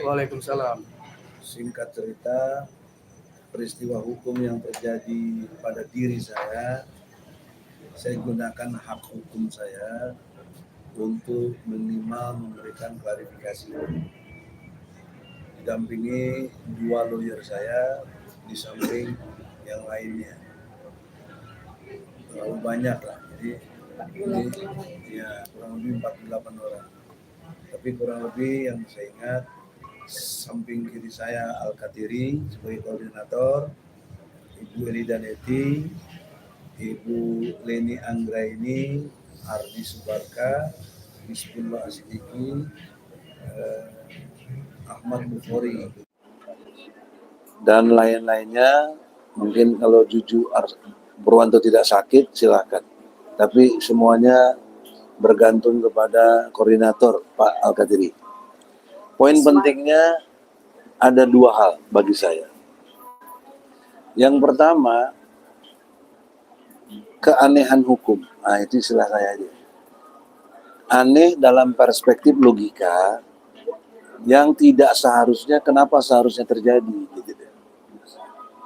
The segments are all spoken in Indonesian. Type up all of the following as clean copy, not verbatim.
Waalaikumsalam. Singkat cerita, peristiwa hukum yang terjadi pada diri saya gunakan hak hukum saya untuk minimal memberikan klarifikasi. Didampingi 2 lawyer saya di samping yang lainnya. Terlalu banyak lah, jadi ya kurang lebih 48 orang. Tapi kurang lebih yang saya ingat, samping kiri saya Al-Katiri sebagai koordinator, Ibu Elida Neti, Ibu Leni Anggraini, Ardi Subarka, Bismillah Asidiki, Ahmad Bukhari, dan lain-lainnya. Mungkin kalau Juju Purwanto tidak sakit silakan, tapi semuanya bergantung kepada koordinator Pak Al-Katiri. Poin pentingnya ada 2 hal bagi saya. Yang pertama, keanehan hukum. Nah, itu istilah saya aja. Aneh dalam perspektif logika yang tidak seharusnya, kenapa seharusnya terjadi gitu.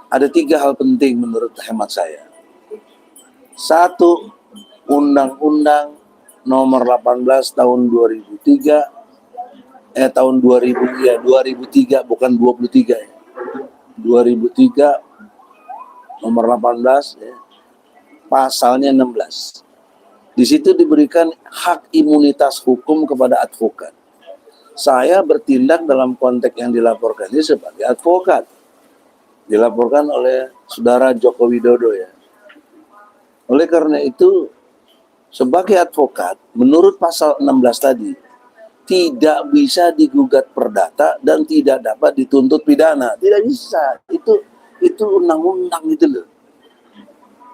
Ada 3 hal penting menurut hemat saya. 1, Undang-Undang Nomor 18 tahun 2003 tahun 2003 bukan 23 ya. 2003 nomor 18 ya. Pasalnya 16. Di situ diberikan hak imunitas hukum kepada advokat. Saya bertindak dalam konteks yang dilaporkan ini sebagai advokat. Dilaporkan oleh saudara Joko Widodo ya. Oleh karena itu, sebagai advokat, menurut pasal 16 tadi, tidak bisa digugat perdata dan tidak dapat dituntut pidana. Tidak bisa. Itu undang-undang itu loh.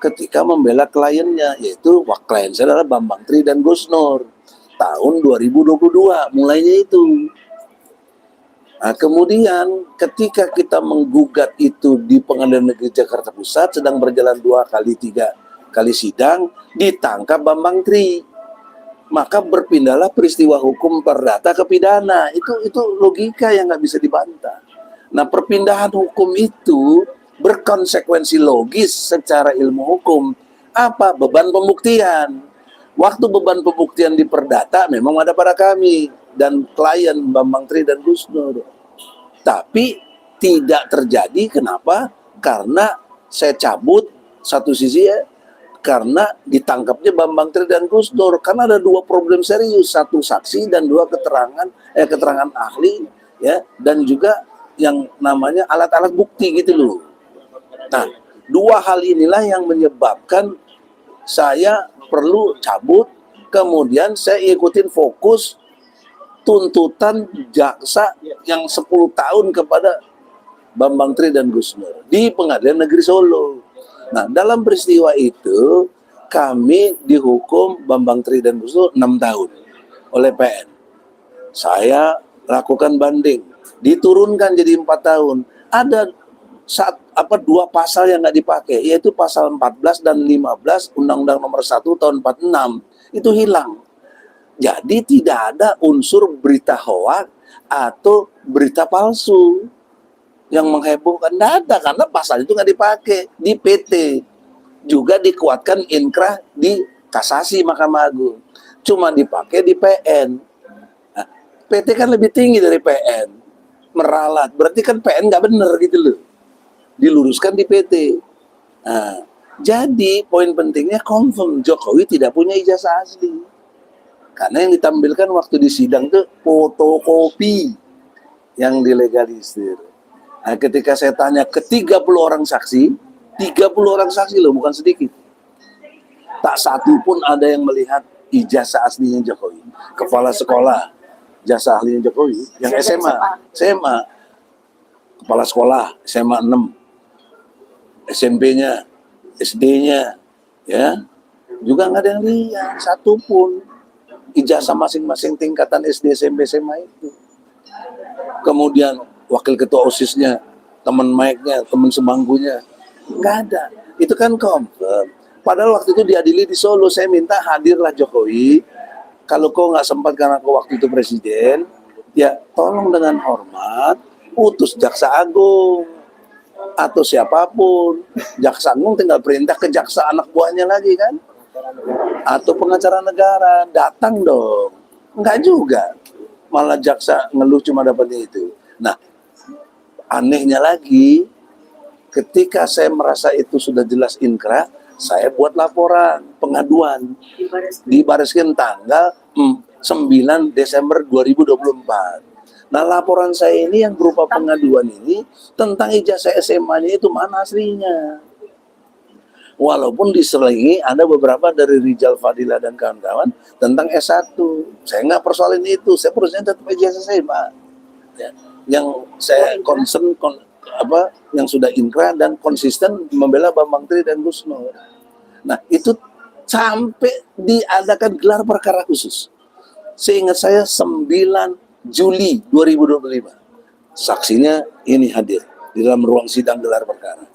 Ketika membela kliennya, yaitu klien saya adalah Bambang Tri dan Gus Nur. Tahun 2022, mulainya itu. Nah, kemudian ketika kita menggugat itu di Pengadilan Negeri Jakarta Pusat, sedang berjalan 2-3 kali sidang, ditangkap Bambang Tri. Maka berpindahlah peristiwa hukum perdata ke pidana. Itu logika yang nggak bisa dibantah. Nah, perpindahan hukum itu berkonsekuensi logis secara ilmu hukum. Apa? Beban pembuktian. Waktu beban pembuktian di perdata memang ada pada kami dan klien Bambang Tri dan Gus Nur. Tapi tidak terjadi, kenapa? Karena saya cabut satu sisi ya, karena ditangkapnya Bambang Tri dan Gus Nur. Karena ada 2 problem serius, 1 saksi dan 2 keterangan ahli ya, dan juga yang namanya alat-alat bukti gitu loh. Nah, 2 hal inilah yang menyebabkan saya perlu cabut, kemudian saya ikutin fokus tuntutan jaksa yang 10 tahun kepada Bambang Tri dan Gus Nur di Pengadilan Negeri Solo. Nah, dalam peristiwa itu kami dihukum Bambang Tri dan Gus Nur 6 tahun oleh PN. Saya lakukan banding, diturunkan jadi 4 tahun. Ada 2 pasal yang nggak dipakai, yaitu pasal 14 dan 15 Undang-Undang Nomor 1 tahun 46 itu hilang. Jadi tidak ada unsur berita hoak atau berita palsu yang menghebohkan, data karena pasal itu nggak dipakai di PT. Juga dikuatkan inkrah di kasasi Mahkamah Agung, cuma dipakai di PN. Nah, PT kan lebih tinggi dari PN, meralat, berarti kan PN nggak bener gitu loh, diluruskan di PT. Nah, jadi poin pentingnya confirm Jokowi tidak punya ijazah asli. Karena yang ditampilkan waktu di sidang itu fotokopi yang dilegalisir. Nah, ketika saya tanya ke 30 orang saksi loh, bukan sedikit. Tak satu pun ada yang melihat ijazah aslinya Jokowi. Kepala sekolah, ijazah aslinya Jokowi. Yang SMA. Kepala sekolah, SMA 6. SMP-nya, SD-nya, ya. Juga nggak ada yang lihat, satu pun. Ijazah masing-masing tingkatan SD, SMP, SMA itu. Kemudian wakil ketua OSIS-nya, teman Mike-nya, teman sebangkunya, nggak ada. Itu kan confirm. Padahal waktu itu diadili di Solo, saya minta hadirlah Jokowi. Kalau kau nggak sempat karena kau waktu itu presiden, Ya, tolong dengan hormat utus jaksa agung atau siapapun. Jaksa agung tinggal perintah ke jaksa anak buahnya lagi kan, atau pengacara negara, datang dong. Enggak juga, malah jaksa ngeluh cuma dapat itu. Nah, anehnya lagi, ketika saya merasa itu sudah jelas inkrah, saya buat laporan pengaduan di Bareskrim tanggal 9 Desember 2024. Nah, laporan saya ini yang berupa pengaduan ini tentang ijazah SMA-nya itu mana aslinya. Walaupun diselingi ada beberapa dari Rijal Fadila dan kawan-kawan tentang S1. Saya nggak persoalin itu, saya persoalin tetap ijazah saya, Pak. Ya. Yang saya concern yang sudah inkrah dan konsisten membela Bambang Tri dan Gus Nur. Nah, itu sampai diadakan gelar perkara khusus. Seingat saya 9 Juli 2025. Saksinya ini hadir di dalam ruang sidang gelar perkara.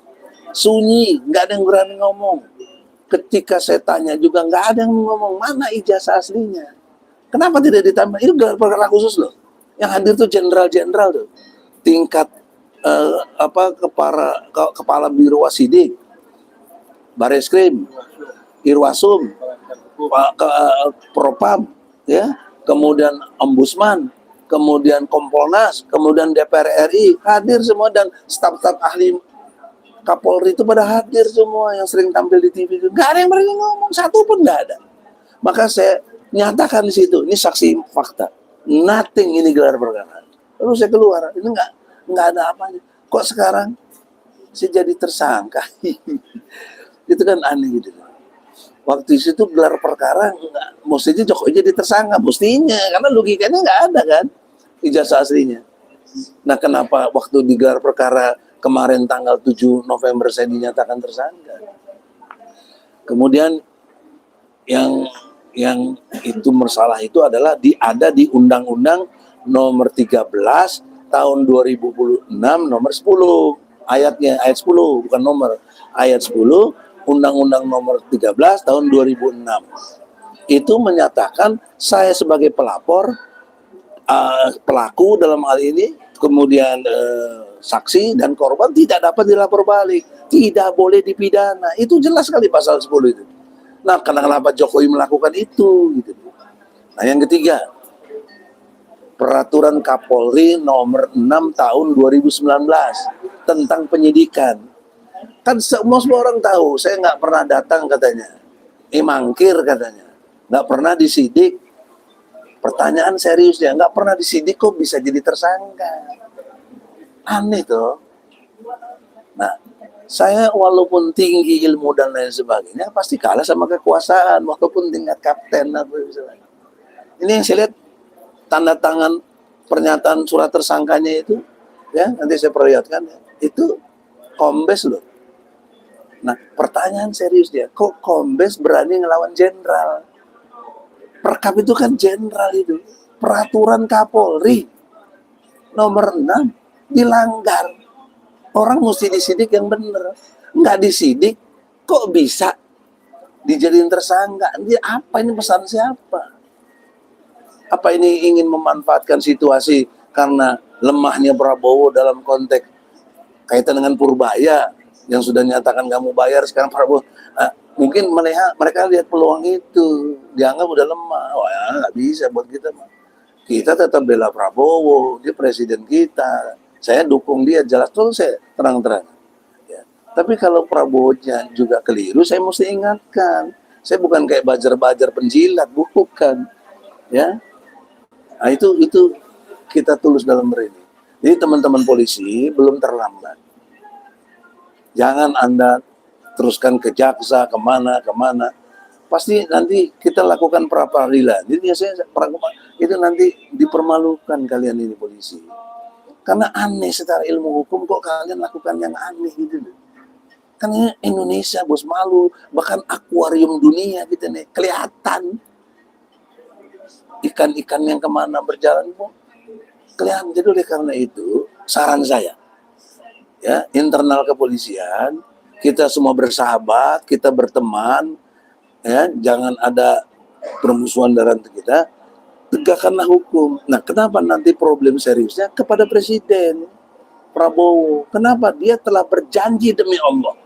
Sunyi, nggak ada yang berani ngomong. Ketika saya tanya juga nggak ada yang ngomong, mana ijazah aslinya. Kenapa tidak ditambah? Itu gelar perkara khusus loh. Yang hadir tuh jenderal-jenderal tuh. Tingkat kepala Biro Wasidik, Bareskrim, Irwasum, Propam, ya, kemudian Ombudsman, kemudian Kompolnas, kemudian DPR RI hadir semua, dan staf-staf ahli Kapolri itu pada hadir semua yang sering tampil di TV itu. Gak ada yang berani ngomong, satu pun gak ada. Maka saya nyatakan di situ, ini saksi fakta. Nothing, ini gelar perkara. Lalu saya keluar, ini nggak ada apanya. Kok sekarang saya jadi tersangka? Itu kan aneh gitu. Waktu itu gelar perkara mestinya Jokowi jadi tersangka, mestinya, karena logikanya nggak ada kan ijazah aslinya. Nah, kenapa waktu digelar perkara kemarin tanggal 7 November saya dinyatakan tersangka? Kemudian yang itu masalah itu adalah ada di Undang-Undang nomor 13 tahun 2006 nomor 10 ayat 10 bukan nomor, ayat 10 Undang-Undang nomor 13 tahun 2006 itu menyatakan saya sebagai pelapor, pelaku dalam hal ini, kemudian saksi dan korban tidak dapat dilapor balik, tidak boleh dipidana. Itu jelas sekali pasal 10 itu. Nah, kenapa Jokowi melakukan itu gitu. Nah, yang ketiga, Peraturan Kapolri nomor 6 tahun 2019 tentang penyidikan. Kan semua orang tahu, saya nggak pernah datang katanya. Mangkir katanya. Nggak pernah disidik. Pertanyaan seriusnya, nggak pernah disidik kok bisa jadi tersangka. Aneh tuh. Nah, saya walaupun tinggi ilmu dan lain sebagainya, pasti kalah sama kekuasaan, walaupun tingkat kapten atau misalnya. Ini yang saya lihat tanda tangan pernyataan surat tersangkanya itu, ya nanti saya perlihatkan, ya, itu Kombes loh. Nah, pertanyaan serius dia, kok Kombes berani ngelawan jenderal? Perkap itu kan jenderal itu. Peraturan Kapolri nomor 6 dilanggar. Orang mesti disidik yang benar. Nggak disidik, kok bisa dijadiin tersangka? Dia apa ini, pesan siapa? Apa ini ingin memanfaatkan situasi karena lemahnya Prabowo dalam konteks kaitan dengan Purbaya yang sudah nyatakan nggak mau bayar, sekarang Prabowo mungkin mereka lihat peluang itu, dianggap udah lemah. Wah, ya, nggak bisa buat kita. Kita tetap bela Prabowo, dia presiden kita. Saya dukung dia, jelas tuh saya terang-terang. Ya. Tapi kalau Prabowo-nya juga keliru, saya mesti ingatkan. Saya bukan kayak bajar-bajar penjilat, bukan. Ya, nah, itu kita tulus dalam berini. Jadi teman-teman polisi belum terlambat. Jangan Anda teruskan ke jaksa, kemana. Pasti nanti kita lakukan pra peradilan. Jadi biasanya itu nanti dipermalukan kalian ini polisi. Karena aneh secara ilmu hukum kok kalian lakukan yang aneh gitu. Kan ini Indonesia, bos, malu. Bahkan akuarium dunia gitu nih, kelihatan. Ikan-ikan yang kemana berjalan kok kelihatan. Jadi oleh karena itu saran saya, ya, internal kepolisian, kita semua bersahabat, kita berteman, ya, jangan ada permusuhan dalam kita. tegakkanlah hukum. Nah, kenapa nanti problem seriusnya kepada Presiden Prabowo? Kenapa? Dia telah berjanji demi Allah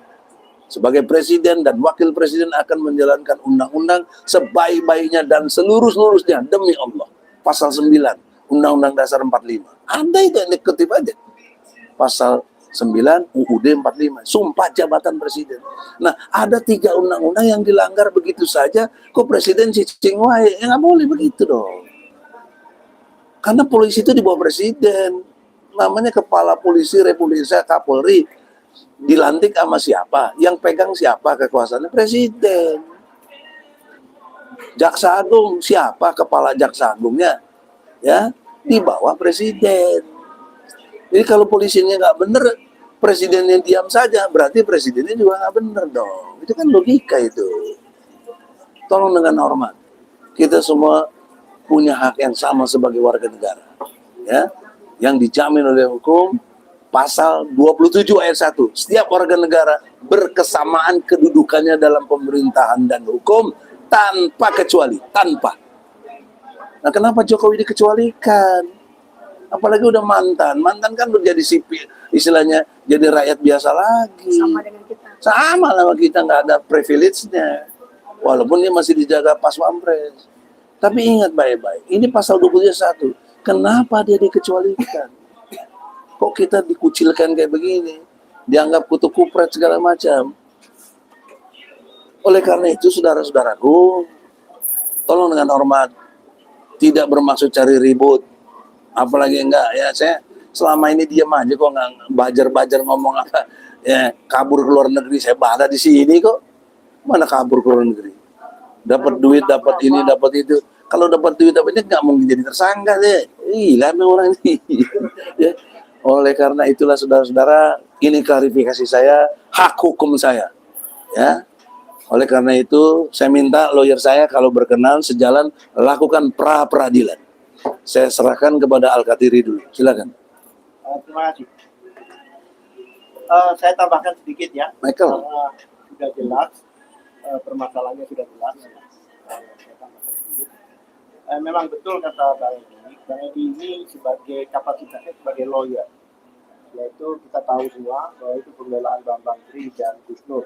sebagai presiden dan wakil presiden akan menjalankan undang-undang sebaik-baiknya dan seluruh-seluruhnya demi Allah. Pasal 9 Undang-Undang Dasar 45. Ada itu yang dikutip aja. Pasal 9 UUD 45, sumpah jabatan presiden. Nah, ada 3 undang-undang yang dilanggar begitu saja, kok presiden cicing wae? Ya nggak boleh begitu dong. Karena polisi itu di bawah presiden. Namanya Kepala Polisi Republik Indonesia, Kapolri. Dilantik sama siapa? Yang pegang siapa kekuasaannya? Presiden. Jaksa Agung, siapa kepala Jaksa Agungnya? Ya, di bawah presiden. Jadi kalau polisinya nggak bener, presidennya diam saja, berarti presidennya juga nggak bener dong. Itu kan logika itu. Tolong dengan hormat. Kita semua punya hak yang sama sebagai warga negara. Ya, yang dijamin oleh hukum, pasal 27 ayat 1. Setiap warga negara berkesamaan kedudukannya dalam pemerintahan dan hukum tanpa kecuali, tanpa. Nah, kenapa Jokowi dikecualikan? Apalagi udah mantan kan udah jadi sipil, istilahnya jadi rakyat biasa lagi. Sama dengan kita. Sama sama kita, nggak ada privilege-nya. Walaupun dia masih dijaga pas Pampres. Tapi ingat baik-baik, ini pasal 21. Kenapa dia dikecualikan? Kok kita dikucilkan kayak begini? Dianggap kutu kupret segala macam. Oleh karena itu, saudara-saudaraku, tolong dengan hormat, tidak bermaksud cari ribut. Apalagi enggak, ya saya selama ini diam aja kok, nggak bajar-bajar ngomong apa. Ya, kabur ke luar negeri, saya ada di sini kok. Mana kabur ke luar negeri? Dapat duit, dapat ini, dapat itu. Kalau dapat duit, dapat ini nggak mungkin jadi tersangka deh. Gila nih orang ini. Ya. Oleh karena itulah saudara-saudara, ini klarifikasi saya, hak hukum saya. Ya. Oleh karena itu, saya minta lawyer saya kalau berkenan sejalan lakukan pra-peradilan. Saya serahkan kepada Al-Katiri dulu. Silakan. Terima kasih. Saya tambahkan sedikit ya. Michael. Sudah jelas, permasalahannya sudah jelas. Saya tambahkan sedikit. Memang betul kata Bang Edi. Bang Edi ini sebagai kapasitasnya sebagai lawyer. Yaitu kita tahu semua bahwa itu pembelaan Bambang Tri dan Gus Nur.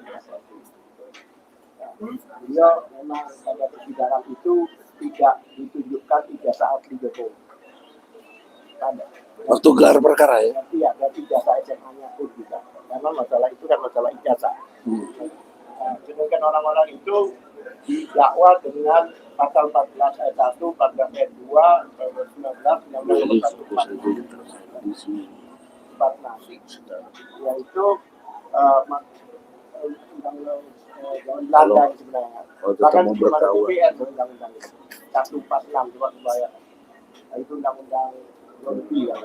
Beliau memang pada persidangan itu tidak ditunjukkan ijazah asli Jokowi. Waktu gelar perkara ya? Iya, dan ijazah SMA-nya pun juga. Karena masalah itu kan masalah ijazah. Sedangkan orang-orang itu didakwa dengan pasal 14 ayat 1, 14 ayat 2, 19, 19 nasi, yaitu undang-undang sebenarnya. Bahkan di DPR undang-undang 146 coba dibayangkan. Itu undang-undang lebih ya.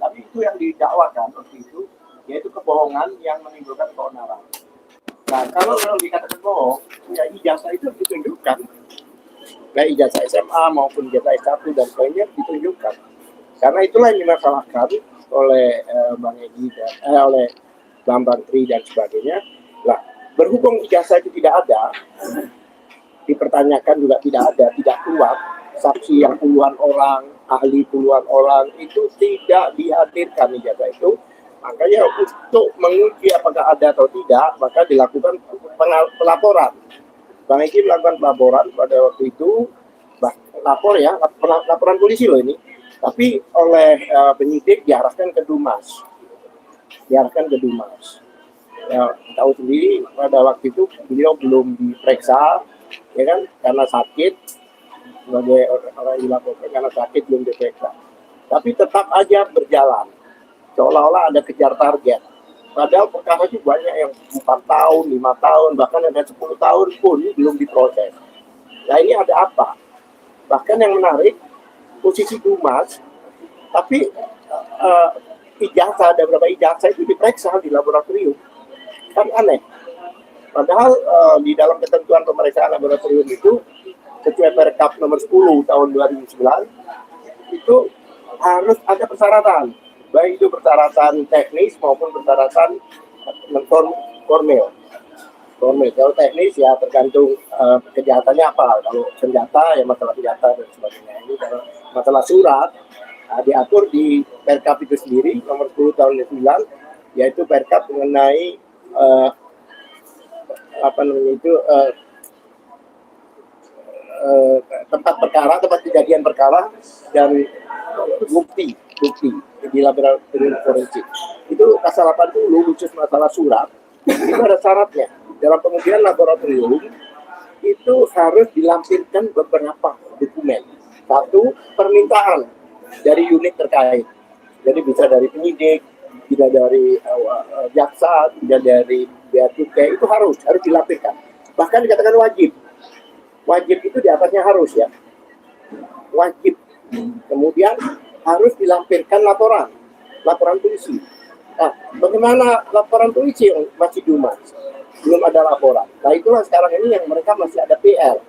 Tapi itu yang didakwakan waktu itu yaitu kebohongan yang menimbulkan keonaran. Nah, kalau dikatakan bohong, ya ijazah itu ditunjukkan. Baik ijazah SMA maupun ijazah S1 dan sebagainya ditunjukkan. Karena itulah yang dimasalahkan oleh Bang Edi dan oleh Bambang Tri dan sebagainya. Lah, berhubung ijazah itu tidak ada, dipertanyakan juga tidak ada, tidak kuat, saksi yang puluhan orang, ahli puluhan orang itu tidak dihadirkan ijazah itu. Makanya untuk menguji apakah ada atau tidak, maka dilakukan pelaporan. Bang Edi melakukan pelaporan pada waktu itu, laporan polisi loh ini, tapi oleh penyidik diarahkan ke Dumas. Ya, tahu sendiri pada waktu itu beliau belum diperiksa, ya kan, karena sakit, sebagai orang yang dilaporkan karena sakit belum diperiksa. Tapi tetap aja berjalan, seolah-olah ada kejar target. Padahal perkara itu banyak yang 4 tahun, 5 tahun, bahkan ada 10 tahun pun belum diproses. Nah ini ada apa? Bahkan yang menarik, posisi Dumas, tapi ijazah, ada beberapa ijazah itu diperiksa di laboratorium. Kan aneh. Padahal di dalam ketentuan pemeriksaan laboratorium itu, sesuai Perkap nomor 10 tahun 2009, itu harus ada persyaratan. Baik itu persyaratan teknis maupun persyaratan formil. Formil. Kalau teknis ya tergantung kejahatannya apa. Kalau senjata ya masalah senjata dan sebagainya. Ini kalau masalah surat diatur di Perkap itu sendiri nomor 10 tahun 9, yaitu Perkap mengenai tempat perkara, tempat kejadian perkara dan bukti di laboratorium forensik. Itu pasal 80 khusus masalah surat itu ada syaratnya. Dalam pengujian laboratorium itu harus dilampirkan beberapa dokumen. Satu, permintaan dari unit terkait. Jadi bisa dari penyidik, tidak dari jaksa, tidak dari bea cukai, itu harus dilampirkan. Bahkan dikatakan wajib. Wajib itu di atasnya harus ya. Wajib. Kemudian harus dilampirkan laporan polisi. Nah, bagaimana laporan polisi yang masih dumas? Belum ada laporan. Nah, itulah sekarang ini yang mereka masih ada PR.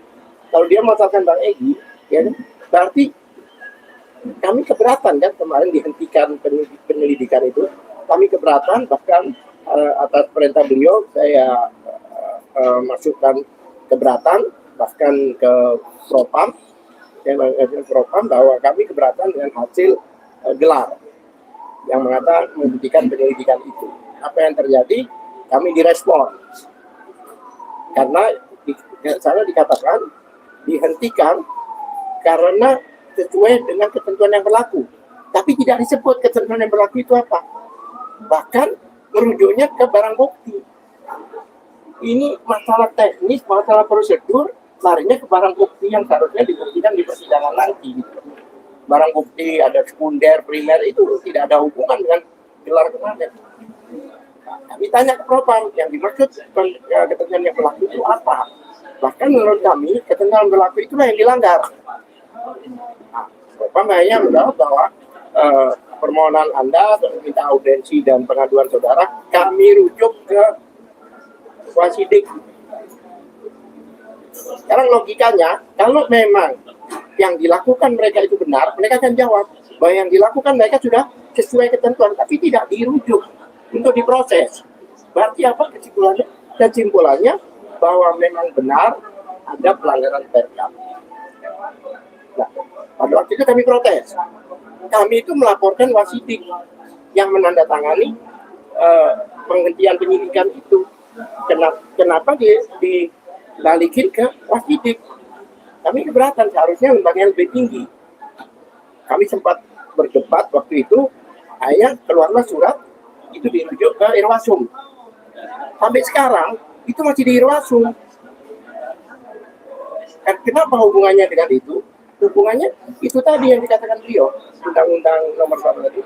Kalau dia masalkan Bang Egy, ya, berarti kami keberatan kan kemarin dihentikan penyelidikan itu. Kami keberatan, bahkan atas perintah beliau saya masukkan keberatan, bahkan ke Propam, saya mengajukan Propam bahwa kami keberatan dengan hasil gelar yang mengatakan menghentikan penyelidikan itu. Apa yang terjadi? Kami direspon karena di sana dikatakan dihentikan karena sesuai dengan ketentuan yang berlaku, tapi tidak disebut ketentuan yang berlaku itu apa. Bahkan merujuknya ke barang bukti. Ini masalah teknis, masalah prosedur, larinya ke barang bukti yang seharusnya dibuktikan di persidangan nanti. Barang bukti ada sekunder, primer, itu tidak ada hubungan dengan gelar kemarin. Nah, kami tanya ke Propam, yang dimaksud ketentuan yang berlaku itu apa? Bahkan menurut kami, ketentuan berlaku itulah yang dilanggar. Nah, Propam hanya menjawab bahwa permohonan Anda minta audiensi dan pengaduan saudara, kami rujuk ke Wasidik. Sekarang logikanya, kalau memang yang dilakukan mereka itu benar, mereka akan jawab bahwa yang dilakukan mereka sudah sesuai ketentuan, tapi tidak dirujuk untuk diproses. Berarti apa kesimpulannya? Kesimpulannya bahwa memang benar ada pelanggaran Perkap. Nah, pada waktu itu kami protes. Kami itu melaporkan Wasidik yang menandatangani penghentian penyidikan itu. Kenapa dibalikin ke Wasidik? Kami keberatan, seharusnya lembaga lebih tinggi. Kami sempat berdebat waktu itu, akhirnya keluarlah surat itu dirujuk ke Irwasum. Sampai sekarang itu masih di Irwasum. Kenapa hubungannya dengan itu? Hubungannya itu tadi yang dikatakan beliau, Undang-Undang nomor 1 tadi.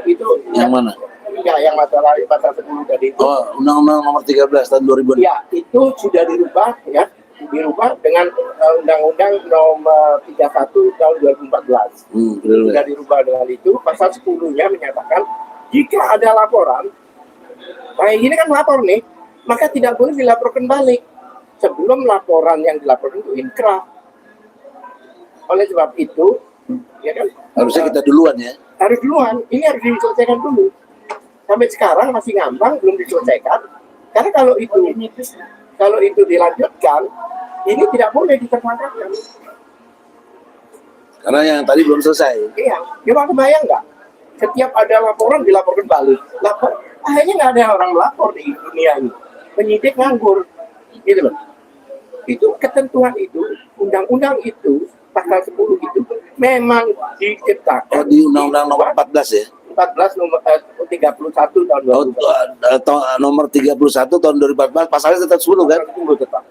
Itu yang mana? Ya, yang masalah pasal 10 tadi itu. Oh, Undang-Undang nomor 13 tahun 2000. Ya, itu sudah dirubah ya. Dirubah dengan Undang-Undang nomor 31 tahun 2014. Sudah dirubah dengan itu. Pasal 10-nya menyatakan jika ada laporan, nah ini kan lapor nih, maka tidak boleh dilaporkan balik sebelum laporan yang dilaporkan itu inkrah. Oleh sebab itu, ya kan? Harusnya kita duluan ya. Harus duluan. Ini harus diselesaikan dulu. Sampai sekarang masih ngambang, belum diselesaikan. Karena kalau itu dilanjutkan, ini tidak boleh ditersangkakan. Karena yang tadi belum selesai. Iya, coba kebayang nggak? Setiap ada laporan dilaporkan balik. Akhirnya nggak ada orang melapor di dunia ini. Penyidik nganggur, gitu loh. Itu ketentuan itu, undang-undang itu, pasal 10 itu memang diciptakan. Oh, di Undang-Undang nomor 14 ya? 14 nomor 31 tahun 2014. Nomor 31 tahun 2014 pasalnya tetap 10 kan? 10 tetap.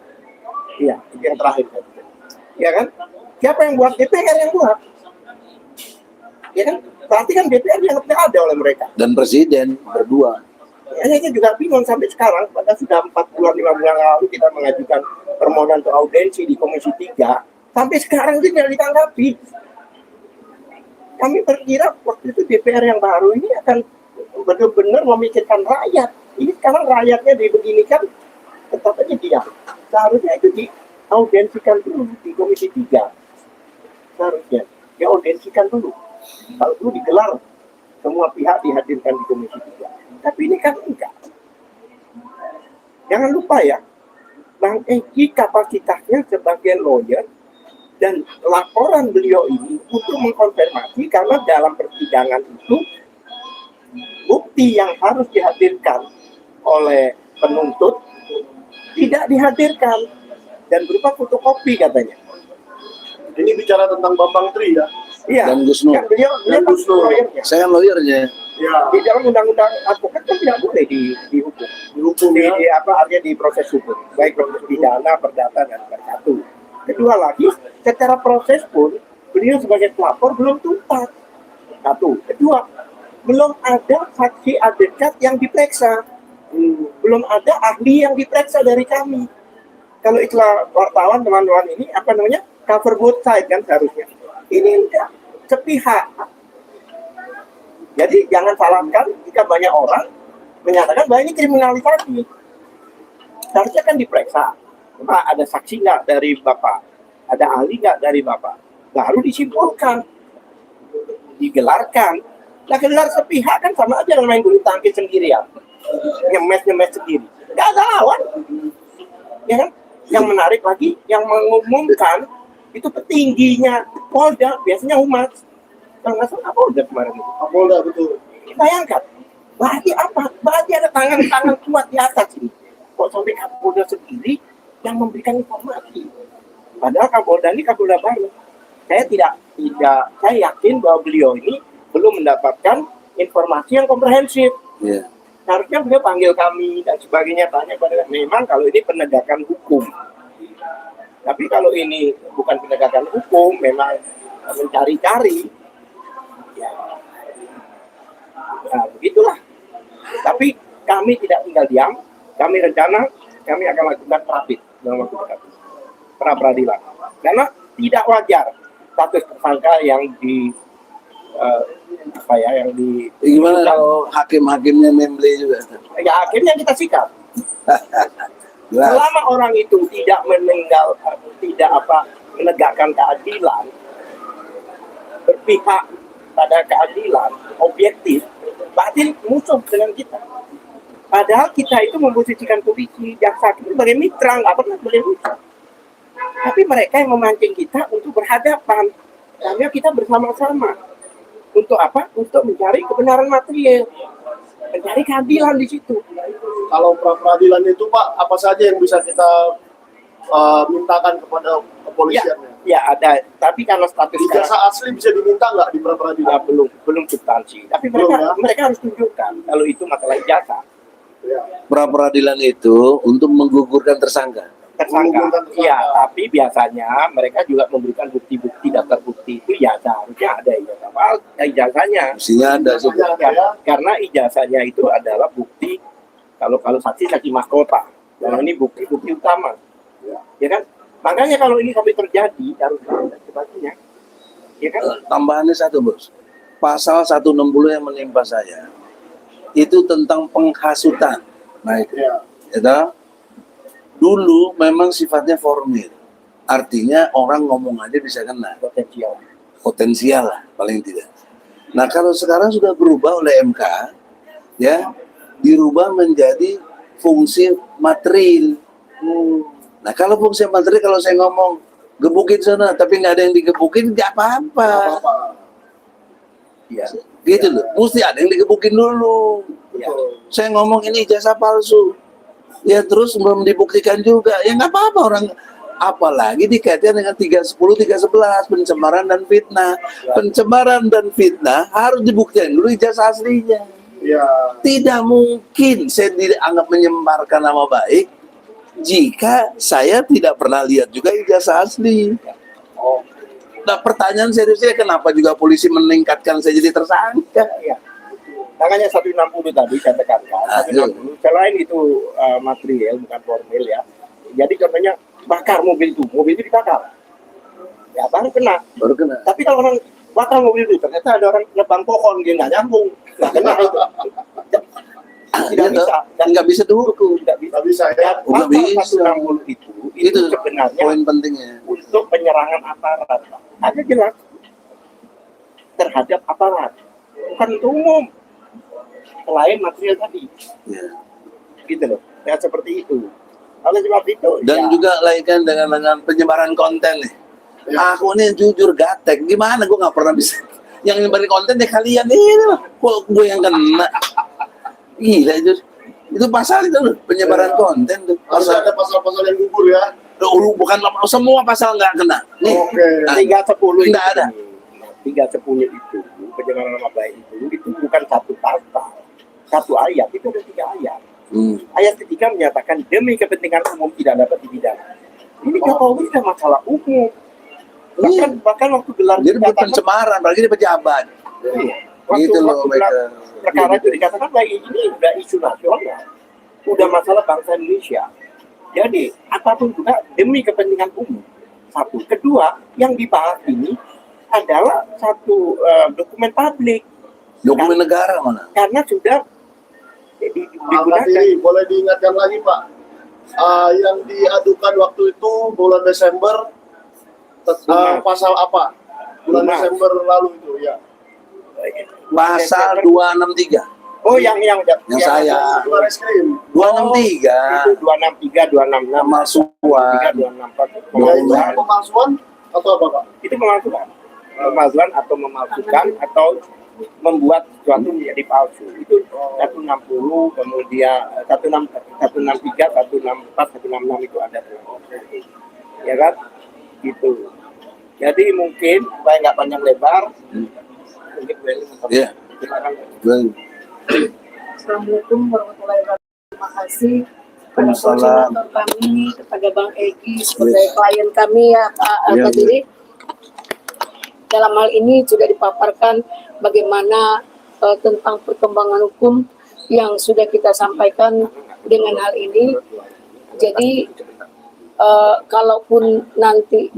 Iya, itu yang terakhir kan. Iya kan? Siapa yang buat? DPR yang buat. Ya kan? Berarti kan DPR yang tidak ada oleh mereka. Dan presiden berdua. Saya juga bingung sampai sekarang, padahal sudah 4 bulan 5 bulan lalu kita mengajukan permohonan untuk audiensi di Komisi 3. Sampai sekarang itu tidak ditanggapi. Kami berkira waktu itu DPR yang baru ini akan benar-benar memikirkan rakyat. Ini sekarang rakyatnya dibeginikan, tetap aja diam. Seharusnya itu diaudiensikan dulu di Komisi 3. Seharusnya diaudiensikan dulu. Kalau dulu digelar, semua pihak dihadirkan di Komisi 3. Tapi ini kan enggak. Jangan lupa ya, Bang Eki kapasitasnya sebagai lawyer dan laporan beliau ini untuk mengkonfirmasi karena dalam persidangan itu bukti yang harus dihadirkan oleh penuntut tidak dihadirkan dan berupa fotokopi katanya. Ini bicara tentang Bambang Tri ya. Iya. Dan Gus Nur. Kan beliau Dan kan Gus Nur. lawyernya. Saya lawyernya. Ya. Di dalam undang-undang advokat kan tidak boleh dihukum. Dihukum ya. Artinya di proses hukum, baik proses pidana, perdata dan satu. Kedua lagi, secara proses pun beliau sebagai pelapor belum tuntas. Satu. Kedua, belum ada saksi adekat yang diperiksa. Belum ada ahli yang diperiksa dari kami. Kalau istilah wartawan teman-teman ini apa namanya? Cover both side kan seharusnya. Ini enggak sepihak. Jadi jangan salahkan jika banyak orang menyatakan bahwa ini kriminalisasi. Seharusnya kan diperiksa. Pak, ada saksi nggak dari Bapak? Ada ahli nggak dari Bapak? Baru disimpulkan. Digelarkan. Nah, gelar sepihak kan sama aja dengan main bulu tangkis sendirian. Nyemes sendiri. Nggak ada lawan. Ya kan? Yang menarik lagi, yang mengumumkan itu petingginya Polda, biasanya Humas. Kalau nggak salah Polda kemarin itu. Kapolda betul. Bayangkan, berarti apa? Berarti ada tangan-tangan kuat di atas ini. Kok sampai Kapolda sendiri yang memberikan informasi? Padahal Kapolda ini Kapolda baru. Saya yakin bahwa beliau ini belum mendapatkan informasi yang komprehensif. Ya. Harusnya beliau panggil kami dan sebagainya, tanya pada memang kalau ini penegakan hukum. Tapi kalau ini bukan penegakan hukum, memang mencari-cari, ya begitulah. Tapi kami tidak tinggal diam, kami rencana, kami akan lakukan terapit dalam waktu dekat, pra peradilan. Karena tidak wajar status tersangka yang Gimana kalau hakim-hakimnya memble juga? ya akhirnya kita sikat. Jelas. Selama orang itu tidak menegakkan keadilan, berpihak pada keadilan, objektif, berarti musuh dengan kita. Padahal kita itu memposisikan polisi, jaksa itu sebagai mitra, nggak pernah sebagai mitra. Tapi mereka yang memancing kita untuk berhadapan, karena kita bersama-sama. Untuk apa? Untuk mencari kebenaran material, mencari keadilan di situ. Kalau pra peradilan itu Pak, apa saja yang bisa kita mintakan kepada kepolisian? Ya ada, tapi karena status Ijazah asli bisa diminta nggak di pra peradilan? belum substansi. Tapi Belum, mereka harus tunjukkan kalau itu masalah ijazah. Ya. Pra peradilan itu untuk menggugurkan tersangka. Tersangka. Iya, tapi biasanya mereka juga memberikan bukti-bukti, daftar bukti itu ya seharusnya ada ijazahnya. Mestinya ada sih. Karena ijazahnya itu adalah bukti kalau saksi mahkota. Dan ini bukti-bukti utama. Ya kan? Makanya kalau ini sampai terjadi harus ada sebagainya. Ya kan? Tambahannya satu, Bos. Pasal 160 yang menimpa saya itu tentang penghasutan. Nah, itu. Ya. Dulu memang sifatnya formil. Artinya orang ngomong aja bisa kena. Potensial lah paling tidak. Nah, kalau sekarang sudah berubah oleh MK, ya, dirubah menjadi fungsi material. Nah, kalau fungsi material, kalau saya ngomong gebukin sana, tapi nggak ada yang digebukin, nggak apa-apa. Ya, gitu loh. Mesti ada yang digebukin dulu. Ya. Saya ngomong ini ijazah palsu. Ya terus belum dibuktikan juga. Ya nggak apa-apa orang. Apalagi dikaitkan dengan 310, 311 pencemaran dan fitnah. Pencemaran dan fitnah harus dibuktikan dulu ijazah aslinya. Ya. Tidak mungkin saya dianggap menyebarkan nama baik jika saya tidak pernah lihat juga ijazah asli. Nah, pertanyaan seriusnya kenapa juga polisi meningkatkan saya jadi tersangka? Ya. Makanya 160 tadi saya tekankan. 160 selain itu material bukan formil ya. Jadi contohnya bakar mobil itu dibakar. Ya baru kena. Tapi kalau orang bakar mobil itu ternyata ada orang nebang pohon dia nggak nyambung, nggak kena itu. Tidak bisa. Dan nggak bisa dihukum. Tidak bisa. Ya, pasal 160 itu sebenarnya poin pentingnya untuk penyerangan aparat. Ada jelas terhadap aparat, bukan untuk umum. Selain material tadi, gitu loh. Ya seperti itu. Oleh sebab itu, Dan juga lainkan dengan penyebaran konten nih. Aku nih jujur gatek, gimana gue nggak pernah bisa. Yang nyebarin konten deh kalian ini loh, kok gue yang kena. Gila itu pasal itu loh, penyebaran konten tuh. Harus Pasal ada pasal-pasal yang gugur ya. bukan semua pasal nggak kena. Nih, Oke. nah, 310 nggak ada. 310 itu pencemaran nama baik itu bukan satu pasal, satu ayat, itu ada 3 ayat. Ayat ketiga menyatakan demi kepentingan umum tidak dapat dipidana. Ini Kapolri kan masalah umum. Bahkan waktu gelar Jadi bukan pencemaran, berarti dia pejabat. waktu, Gitu loh, waktu gelar mereka. perkara itu dikatakan bahwa ini udah isu nasional, udah masalah bangsa Indonesia. Jadi apapun juga demi kepentingan umum. Satu, kedua yang dibahas ini adalah satu dokumen publik. Dokumen negara mana? Karena sudah Ahmad digunakan. ini boleh diingatkan lagi Pak, yang diadukan waktu itu bulan Desember pasal apa? Bulan Lunas. Desember lalu itu ya. Pasal 263. Oh yang saya. Bulan reskrim. 263. itu 263, 266, Pemalsuan. 264. Ya, itu pemalsuan atau apa Pak? Itu pemalsuan atau memalsukan atau membuat sesuatu menjadi palsu. Itu 160, kemudian 163, 164, 166 itu ada. Ya kan? Gitu. Jadi mungkin supaya nggak panjang lebar, mungkin Iya. silakan. Assalamualaikum warahmatullahi wabarakatuh. Terima kasih kepada Waalaikumsalam. koordinator kami, kepada Bang Egy sebagai klien kami ya Pak Iya, Kadiri. Dalam hal ini sudah dipaparkan bagaimana tentang perkembangan hukum yang sudah kita sampaikan dengan hal ini. Jadi kalaupun nanti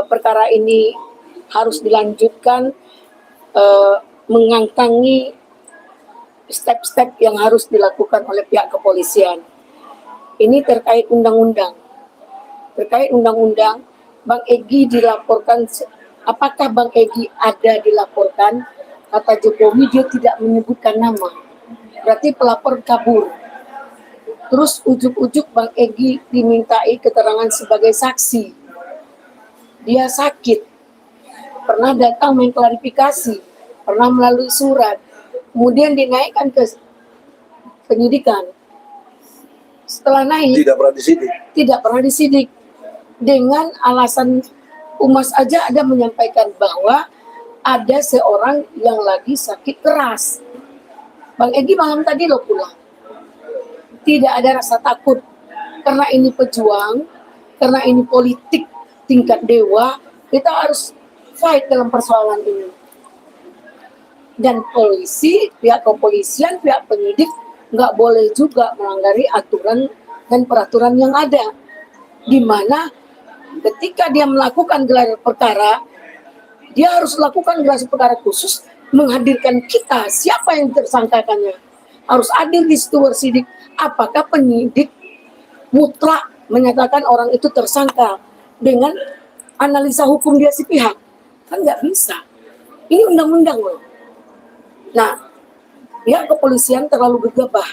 perkara ini harus dilanjutkan, mengangkangi step-step yang harus dilakukan oleh pihak kepolisian. Ini terkait undang-undang. Terkait undang-undang, Bang Egy dilaporkan, apakah Bang Egy ada dilaporkan? Kata Jokowi dia tidak menyebutkan nama. Berarti pelapor kabur. Terus ujuk-ujuk Bang Egy dimintai keterangan sebagai saksi. Dia sakit. Pernah datang mengklarifikasi, pernah melalui surat, kemudian dinaikkan ke penyidikan. Setelah naik, tidak pernah disidik. Dengan alasan Umas aja ada menyampaikan bahwa ada seorang yang lagi sakit keras. Bang Egy malam tadi lo pulang. Tidak ada rasa takut, karena ini pejuang, karena ini politik tingkat dewa, kita harus fight dalam persoalan ini. Dan polisi, pihak kepolisian, pihak penyidik nggak boleh juga melanggar aturan dan peraturan yang ada. Di mana ketika dia melakukan gelar perkara, dia harus lakukan gelar perkara khusus, menghadirkan kita, siapa yang tersangkakannya. Harus adil di situ bersidik. Apakah penyidik mutlak menyatakan orang itu tersangka dengan analisa hukum dia si pihak? Kan nggak bisa. Ini undang-undang loh. Nah, pihak kepolisian terlalu gegabah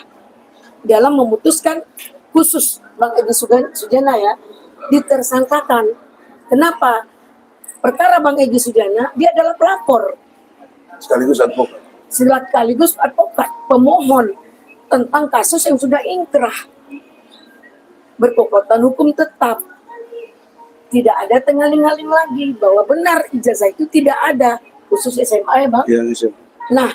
dalam memutuskan khusus Bang Egy Sujana ya ditersangkakan. Kenapa? Perkara Bang Egy Sujana dia adalah pelapor sekaligus advokat pemohon tentang kasus yang sudah inkrah berkekuatan hukum tetap. Tidak ada tengaling-aling lagi bahwa benar ijazah itu tidak ada khusus SMA ya Bang. Ya, Nah,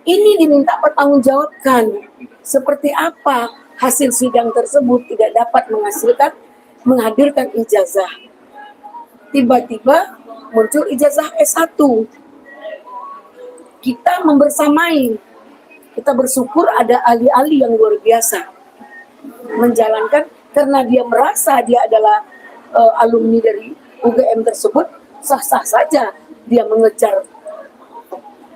ini diminta pertanggungjawabkan seperti apa hasil sidang tersebut tidak dapat menghadirkan ijazah. Tiba-tiba muncul ijazah S1. Kita membersamai, kita bersyukur ada ahli-ahli yang luar biasa menjalankan karena dia merasa dia adalah alumni dari UGM tersebut, sah-sah saja dia mengejar.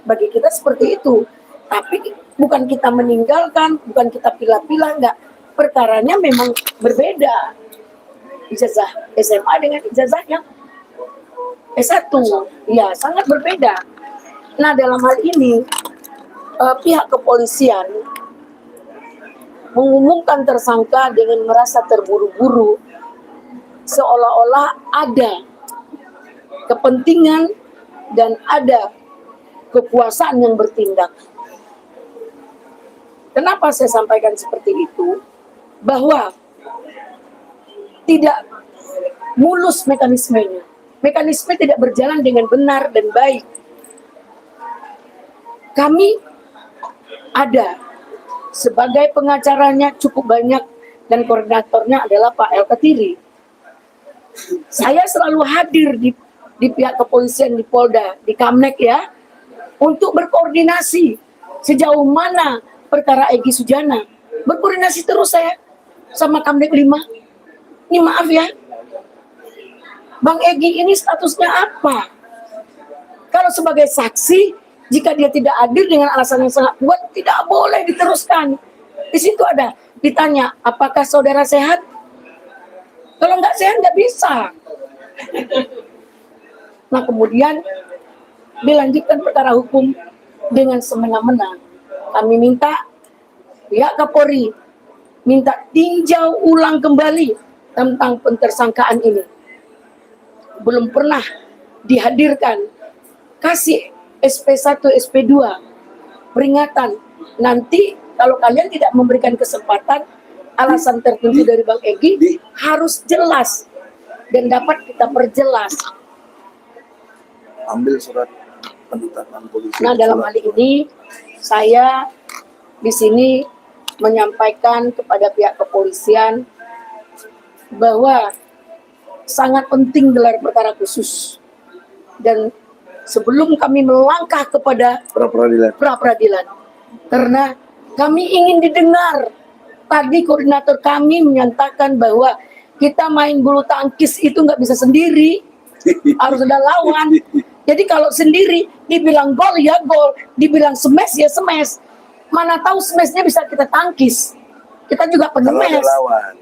Bagi kita seperti itu. Tapi bukan kita meninggalkan, bukan kita pilah-pilah, enggak. Perkaranya memang berbeda. Ijazah SMA dengan ijazah yang S1. Ya, sangat berbeda. Nah, dalam hal ini, pihak kepolisian mengumumkan tersangka dengan merasa terburu-buru, seolah-olah ada kepentingan dan ada kekuasaan yang bertindak. Kenapa saya sampaikan seperti itu? Bahwa tidak mulus mekanismenya. Mekanisme tidak berjalan dengan benar dan baik. Kami ada sebagai pengacaranya cukup banyak dan koordinatornya adalah Pak El Katiri. Saya selalu hadir di pihak kepolisian, di Polda, di Kamnek ya, untuk berkoordinasi sejauh mana perkara Egy Sujana. Berkoordinasi terus saya sama Kamnek 5. Ini maaf ya, Bang Egy ini statusnya apa? Kalau sebagai saksi, jika dia tidak hadir dengan alasan yang sangat kuat, tidak boleh diteruskan. Di situ ada ditanya, apakah saudara sehat? Kalau nggak sehat nggak bisa. Nah kemudian dilanjutkan perkara hukum dengan semena-mena. Kami minta pihak Kapolri minta tinjau ulang kembali tentang pentersangkaan ini. Belum pernah dihadirkan, kasih SP1, SP2, peringatan. Nanti kalau kalian tidak memberikan kesempatan, alasan tertentu dari Bang Egy harus jelas dan dapat kita perjelas. Ambil surat penetapan polisi. Nah dalam hal ini saya di sini menyampaikan kepada pihak kepolisian bahwa sangat penting gelar perkara khusus, dan sebelum kami melangkah kepada pra-peradilan, karena kami ingin didengar. Tadi koordinator kami menyatakan bahwa kita main bulu tangkis itu nggak bisa sendiri, harus ada lawan. Jadi kalau sendiri dibilang gol ya gol, dibilang smash ya smash. Mana tahu smashnya bisa kita tangkis. Kita juga pengemes.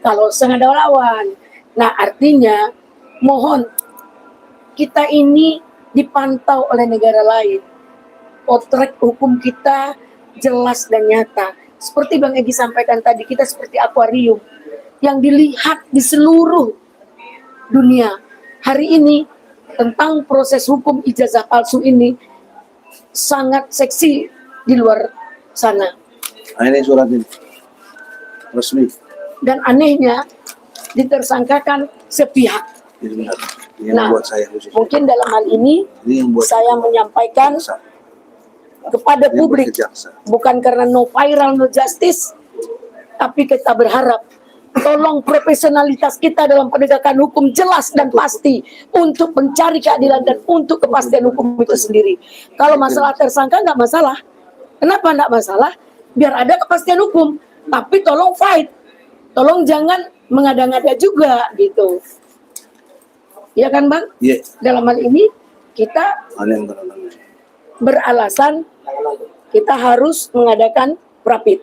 Kalau sedang ada lawan. Nah artinya mohon kita ini dipantau oleh negara lain. Potret hukum kita jelas dan nyata. Seperti Bang Egy sampaikan tadi, kita seperti akuarium yang dilihat di seluruh dunia. Hari ini tentang proses hukum ijazah palsu ini sangat seksi di luar sana. Nah, ini surat ini resmi. Dan anehnya ditersangkakan sepihak. Ini benar. Ini yang Nah, buat saya khusus. mungkin dalam hal ini Ini yang buat saya menyampaikan jaksa. kepada Ini publik, buat jaksa. bukan karena no viral, no justice, tapi kita berharap tolong profesionalitas kita dalam penegakan hukum jelas dan pasti untuk mencari keadilan dan untuk kepastian hukum itu sendiri. Kalau masalah tersangka nggak masalah. Kenapa nggak masalah? Biar ada kepastian hukum, tapi tolong fight, tolong jangan mengada-ngada juga gitu. Ya kan Bang? Iya. Dalam hal ini kita Ada yang benar. beralasan kita harus mengadakan prapit,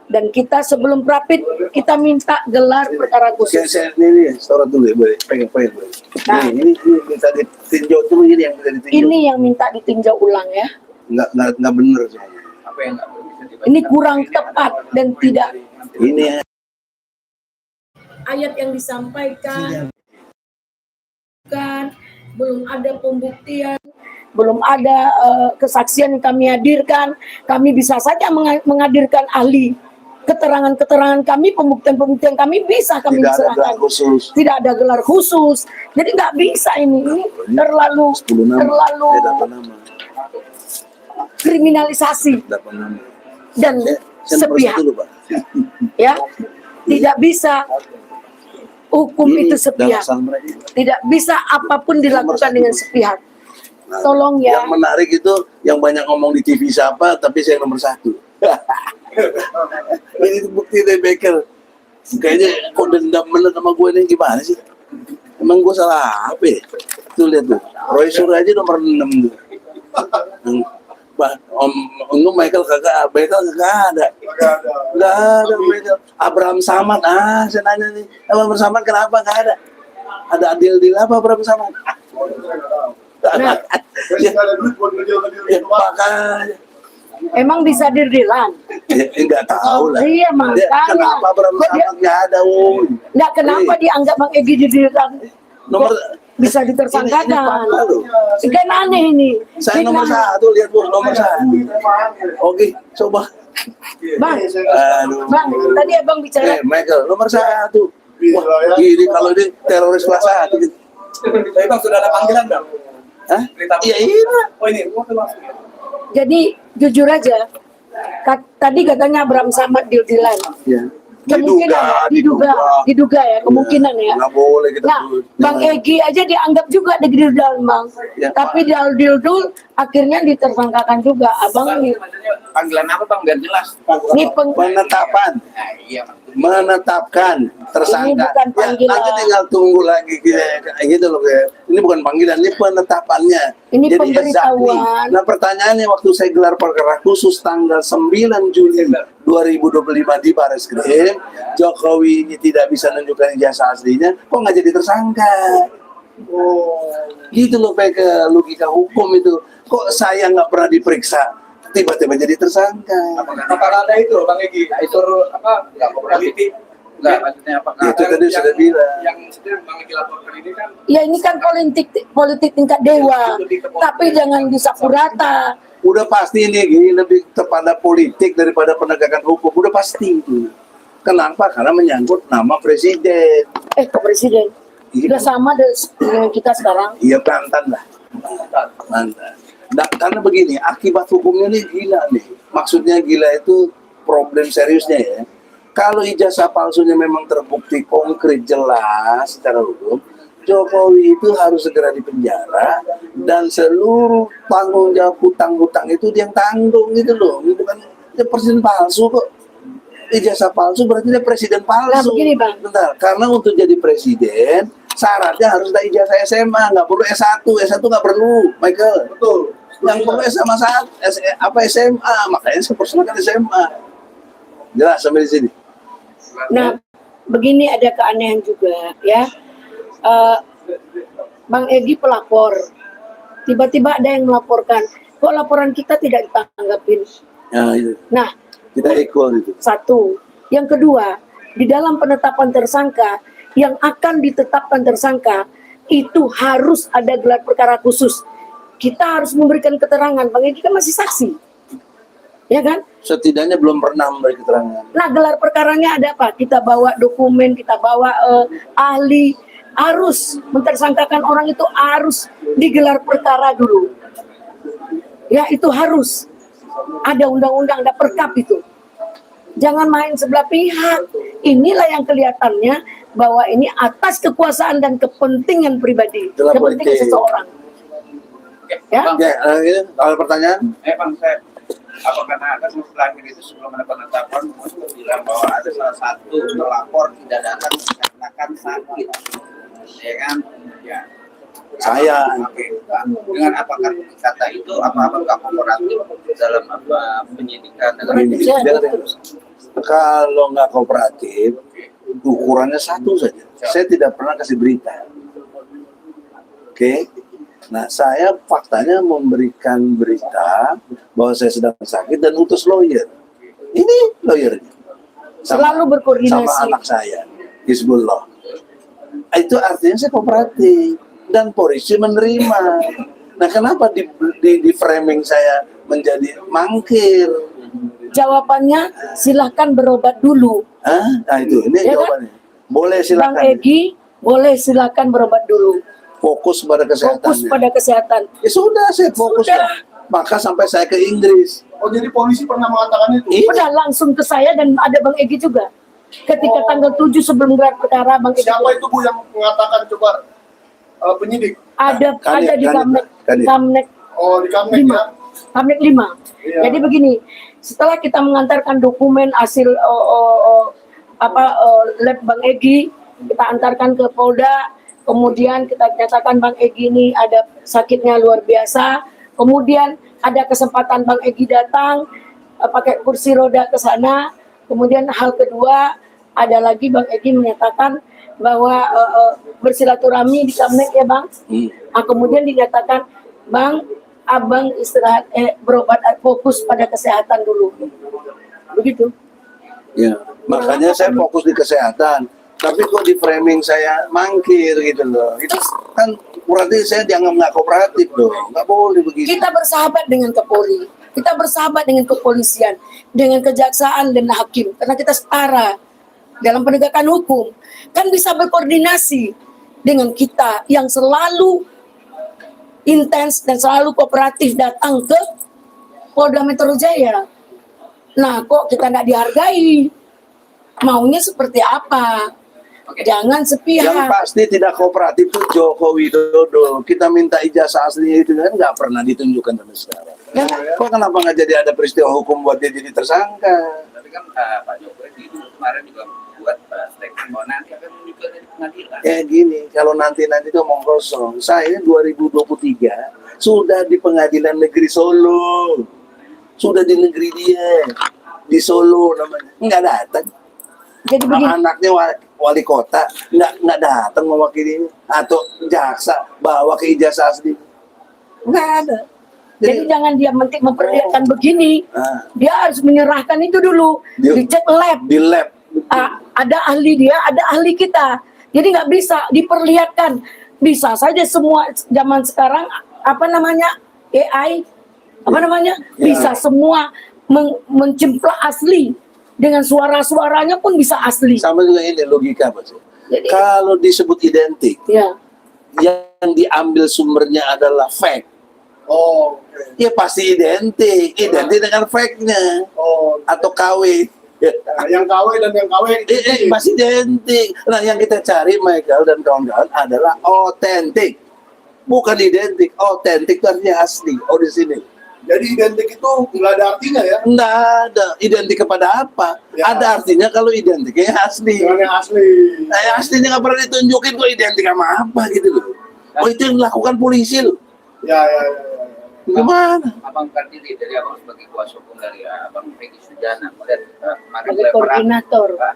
dan kita sebelum prapit kita minta gelar perkara khusus. Ini surat dulu ya, boleh. Pengen. Nah. Ini minta ditinjau dulu, ini yang minta ditinjau. Ini yang minta ditinjau ulang ya. Nggak benar semuanya. Apa yang nggak bisa dibaca? Ini kurang tepat dan tidak. Ini Ayat yang disampaikan kan belum ada pembuktian, belum ada kesaksian yang kami hadirkan. Kami bisa saja menghadirkan ahli, keterangan-keterangan kami, pembuktian-pembuktian kami bisa kami tidak ada serahkan. gelar khusus. Tidak ada gelar khusus, jadi nggak bisa ini terlalu 10 nama. terlalu 8 nama. kriminalisasi 8 nama. dan Saya sepihak dulu, Pak. ya. Tidak bisa hukum Ini itu sepihak, dasar mereka. tidak bisa apapun dilakukan dengan sepihak. Nah, Tolong ya. Yang menarik itu yang banyak ngomong di TV siapa, tapi saya nomor 1. Ini bukti dari Baker. Kayaknya kok dendam bener sama gue nih, gimana sih? Emang gue salah apa ya? Tuh lihat tuh, Roy Suryo aja nomor 6 tuh. Om Michael kagak ada. Nggak ada Michael. Abraham Samad, saya nanya nih, Abraham Samad kenapa nggak ada? Ada adil apa Abraham Samad? Nah, Ada duit buat ngedil-ngedil Ya, itu, Pak. makanya. emang bisa dirdilan. Nggak tahu lah. Iya, Dia, makanya. kenapa Bram Kok dia- Samad nggak ada, Woy? Nggak, kenapa dianggap Bang Egy didirikan? Nomor Bisa ini ditersangkakan? fakta loh. Kan aneh ini. Saya Ini nomor aneh. satu, lihat Bu, nomor satu. Oke, coba. Bang, Aduh. Bang, tadi abang bicara Michael, nomor satu. Wah, ini kalau ini teroris kelas satu. Gitu. Tapi Bang sudah ada panggilan Bang? Hah? Iya, iya. Oh ini, waktu langsung. jadi jujur aja, tadi katanya Abraham Samad deal-dealan. Iya. Kemungkinan, diduga ya, kemungkinan ya. Nggak boleh kita Nah, dulu. Bang Egy aja dianggap juga deal-deal, Bang. Ya. Tapi deal-deal akhirnya ditersangkakan juga. Abang ini, Panggilan apa Bang biar jelas? ini Penetapan. Nah, iya Bang. Menetapkan tersangka. Ini bukan Ya, panggilan. nanti tinggal tunggu lagi kayak gitu loh kayak. Ini bukan panggilan, ini penetapannya. Ini Jadi pemberitahuan. exactly. Nah, pertanyaannya waktu saya gelar perkara khusus tanggal 9 Juli 2025 di Barreskrim, Jokowi ini tidak bisa menunjukkan ijazah aslinya, kok nggak jadi tersangka? Gitu loh kayak logika hukum itu. Kok saya nggak pernah diperiksa, tiba-tiba jadi tersangka? Apakah ada itu Bang Egy? Unsur apa? Enggak politik. Enggak, maksudnya apakah Itu tadi yang- sudah bilang. Yang sedang Bang Egy laporkan ini kan ya ini kan politik tingkat dewa. Tapi jangan disapu rata. Udah pasti ini Gi, lebih kepada politik daripada penegakan hukum. Udah pasti itu. Kenapa? Karena menyangkut nama presiden. Ke presiden. Juga sama dengan kita sekarang. Iya, mantan lah. Mantan. Nah, karena begini, akibat hukumnya ini gila nih. Maksudnya gila itu problem seriusnya ya. Kalau ijazah palsunya memang terbukti konkret jelas secara hukum, Jokowi itu harus segera dipenjara dan seluruh tanggung jawab hutang-hutang itu dia yang tanggung gitu loh. Ini bukan dia presiden palsu kok. Ijazah palsu berarti dia presiden palsu. Nah, begini, Bang. Bentar, karena untuk jadi presiden syaratnya harus ada ijazah SMA, nggak perlu S1. S1 nggak perlu, Michael. Betul. Yang perlu SMA SMA, makanya saya persilakan SMA. Jelas sampai di sini. Nah, begini ada keanehan juga ya. Bang Egy pelapor, tiba-tiba ada yang melaporkan, kok laporan kita tidak ditanggapin. Nah, itu. Nah, Kita equal itu. satu. Yang kedua, di dalam penetapan tersangka, yang akan ditetapkan tersangka, itu harus ada gelar perkara khusus. Kita harus memberikan keterangan, Bang Egy kan masih saksi. Ya kan? Setidaknya belum pernah memberi keterangan. Nah, gelar perkaranya ada apa? Kita bawa dokumen, kita bawa ahli, harus mentersangkakan orang itu harus digelar perkara dulu. Ya, itu harus. Ada undang-undang, ada perkap itu. Jangan main sebelah pihak. Inilah yang kelihatannya bahwa ini atas kekuasaan dan kepentingan pribadi, Itulah kepentingan politik. seseorang. Oke, Ya. Bang. Oke, ini kalau pertanyaan, Bang, saya apakah ada terakhir itu sebelum ada penetapan bilang bahwa ada salah satu pelapor tidak datang dikarenakan sakit, ya kan? Ya. Saya. Oke, Bang. Dengan apakah kata itu apa nggak kooperatif dalam apa penyidikan dalam ini, kalau nggak kooperatif, ukurannya satu saja. Saya tidak pernah kasih berita. Oke. Nah, saya faktanya memberikan berita bahwa saya sedang sakit dan utus lawyer. Ini lawyernya. Selalu berkoordinasi. Sama anak saya, Hizbullah. Itu artinya saya kooperatif dan polisi menerima. Nah, kenapa di framing saya menjadi mangkir? Jawabannya silahkan berobat dulu. Hah? Nah, itu ini Ya kan? jawabannya. Boleh Bang silakan. Egy, boleh silakan berobat dulu. Fokus pada kesehatan. Fokus pada kesehatan. Ya sudah, saya fokus. Sudah. Maka sampai saya ke Inggris. Oh, jadi polisi pernah mengatakan itu? Iya. Udah langsung ke saya dan ada Bang Egy juga. Ketika tanggal 7 sebelum gelar perkara Bang Egy. Siapa itu Bu yang mengatakan coba penyidik? Ada Kanit, di Kanit. Kamnek Oh, di Kamnek 5. ya? Kamnek 5. Iya. Jadi begini, setelah kita mengantarkan dokumen hasil lab Bang Egy, kita antarkan ke Polda, kemudian kita nyatakan Bang Egy ini ada sakitnya luar biasa, kemudian ada kesempatan Bang Egy datang pakai kursi roda ke sana, kemudian hal kedua ada lagi Bang Egy menyatakan bahwa bersilaturahmi di Kamnek ya Bang. Nah, kemudian dinyatakan Bang, abang istirahat, berobat fokus pada kesehatan dulu. begitu. Ya, makanya saya fokus di kesehatan. Tapi kok di framing saya mangkir gitu loh. Itu kan berarti saya dianggap nggak kooperatif dong. Nggak boleh begitu. Kita bersahabat dengan Kapolri, kita bersahabat dengan kepolisian, dengan kejaksaan dan hakim, karena kita setara dalam penegakan hukum. Kan bisa berkoordinasi dengan kita yang selalu intens dan selalu kooperatif datang ke Polda Metro Jaya. Nah, kok kita nggak dihargai? Maunya seperti apa? Jangan Yang sepihak. pasti tidak kooperatif itu Joko Widodo. Kita minta ijazah aslinya itu kan nggak pernah ditunjukkan sampai sekarang. Ya, Kok kenapa nggak jadi ada peristiwa hukum buat dia jadi tersangka? Tapi kan Pak Jokowi di kemarin juga buat statement bahwa nanti akan menunjukkan dari pengadilan. Ya gini, kalau nanti itu omong kosong. Saya 2023 sudah di Pengadilan Negeri Solo. Sudah di negeri dia. Di Solo namanya. Nggak datang. jadi begini. Anaknya wali kota nggak datang mewakili atau jaksa bawa ke ijazah asli. Nggak ada. Jadi Jadi- jangan dia memperlihatkan begini. Nah, Dia harus menyerahkan itu dulu. Dia- Dicek lab. di lab Ada ahli dia, ada ahli kita. Jadi nggak bisa diperlihatkan. Bisa saja semua zaman sekarang apa namanya AI, apa namanya Ya. bisa semua mencemplak asli dengan suara-suaranya pun bisa asli. sama juga ini logika Pak. Jadi Kalau disebut identik, ya yang diambil sumbernya adalah fake, Oh, oke. ya pasti identik dengan fake-nya Oh, atau KW. nah, yang KW dan yang KW Pasti identik. Nah, yang kita cari Michael dan kawan-kawan adalah otentik, bukan identik. Otentik itu artinya asli, orisinil. Jadi identik itu nggak ada artinya ya, Nggak ada identik kepada apa. Ya. Ada artinya kalau identiknya asli. dengan yang asli. Nah, yang aslinya nggak pernah ditunjukin kok identik sama apa gitu loh. Oh itu yang dilakukan polisi loh. Ya. Gimana? Abang terdiri dari abang sebagai kuasa hukum dari Abang Peggy Sujana melihat kemarin sebagai gelar perkara, koordinator. Pak,